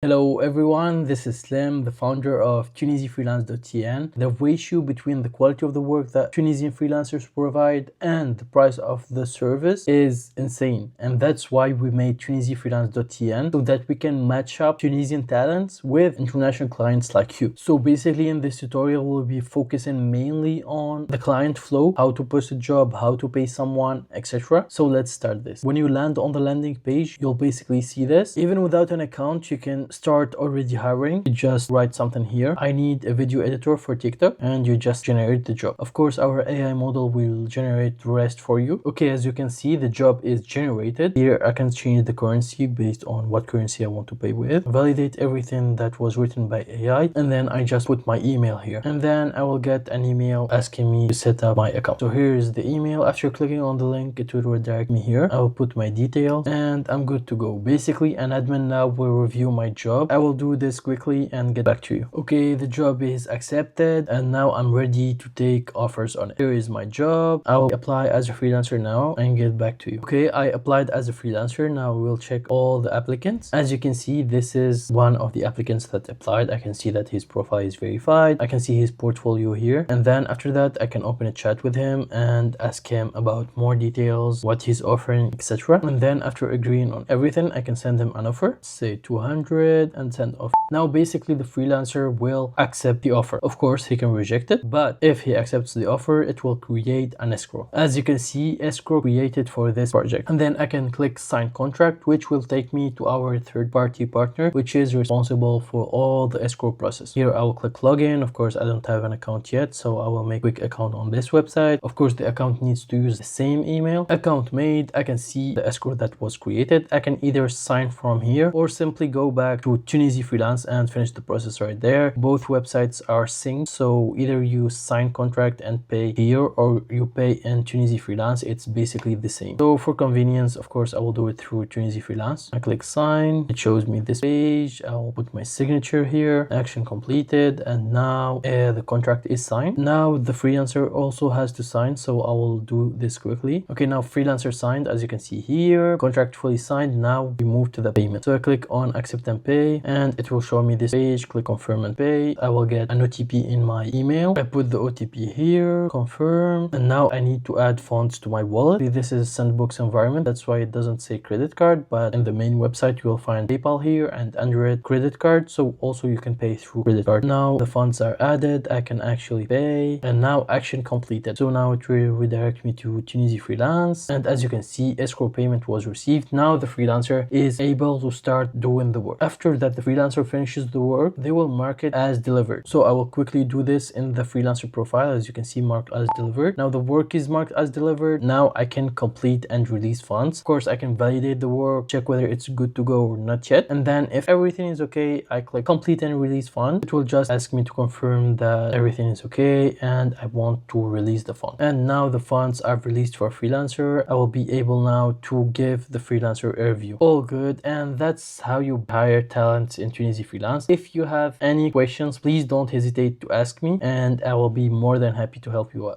Hello everyone, this is Slim, the founder of TunisieFreelance.tn. The ratio between the quality of the work that Tunisian freelancers provide and the price of the service is insane. And that's why we made TunisieFreelance.tn, so that we can match up Tunisian talents with international clients like you. So basically in this tutorial, we'll be focusing mainly on the client flow, how to post a job, how to pay someone, etc. So let's start this. When you land on the landing page, you'll basically see this. Even without an account, you can start already hiring. You just write something here. I need a video editor for TikTok, and you just generate the job. Of course, our AI model will generate the rest for you. Okay, as you can see, the job is generated. Here I can change the currency based on what currency I want to pay with. Validate everything that was written by AI, and then I just put my email here. And then I will get an email asking me to set up my account. So here is the email. After clicking on the link, it will redirect me here. I will put my details and I'm good to go. Basically, an admin now will review my job. I will do this quickly and get back to you. Okay, the job is accepted and now I'm ready to take offers on it. Here is my job. I will apply as a freelancer now and get back to you. Okay, I applied as a freelancer. Now we'll check all the applicants. As you can see, this is one of the applicants that applied. I can see that his profile is verified. I can see his portfolio here. And then after that, I can open a chat with him and ask him about more details, what he's offering, etc. And then after agreeing on everything, I can send him an offer, say 200, and send off. Now basically the freelancer will accept the offer. Of course he can reject it, but if he accepts the offer, it will create an escrow. As you can see, escrow created for this project. And then I can click sign contract, which will take me to our third-party partner, which is responsible for all the escrow process. Here I will click login. Of course I don't have an account yet, so I will make a quick account on this website. Of course the account needs to use the same email. Account made. I can see the escrow that was created. I can either sign from here or simply go back to Tunisie Freelance and finish the process right there. Both websites are synced, so either you sign contract and pay here or you pay in Tunisie Freelance. It's basically the same. So for convenience, of course, I will do it through Tunisie Freelance. I click sign. It shows me this page. I'll put my signature here. Action completed, and now the contract is signed. Now the freelancer also has to sign, so I will do this quickly. Okay, now freelancer signed, as you can see here. Contract fully signed. Now we move to the payment. So I click on accept and pay, and it will show me this page. Click confirm and pay. I will get an OTP in my email. I put the OTP here, confirm, and now I need to add funds to my wallet. This is sandbox environment, that's why it doesn't say credit card, but in the main website you will find PayPal here and under it credit card, so also you can pay through credit card. Now the funds are added, I can actually pay, and now action completed. So now it will redirect me to Tunisie Freelance, and as you can see, escrow payment was received. Now the freelancer is able to start doing the work. After that the freelancer finishes the work, they will mark it as delivered. So I will quickly do this in the freelancer profile. As you can see, marked as delivered. Now the work is marked as delivered. Now I can complete and release funds. Of course, I can validate the work, check whether it's good to go or not yet. And then if everything is okay, I click complete and release funds. It will just ask me to confirm that everything is okay and I want to release the fund. And now the funds are released for freelancer. I will be able now to give the freelancer a review. All good. And that's how you hire talent in Tunisie Freelance. If you have any questions, please don't hesitate to ask me and I will be more than happy to help you out.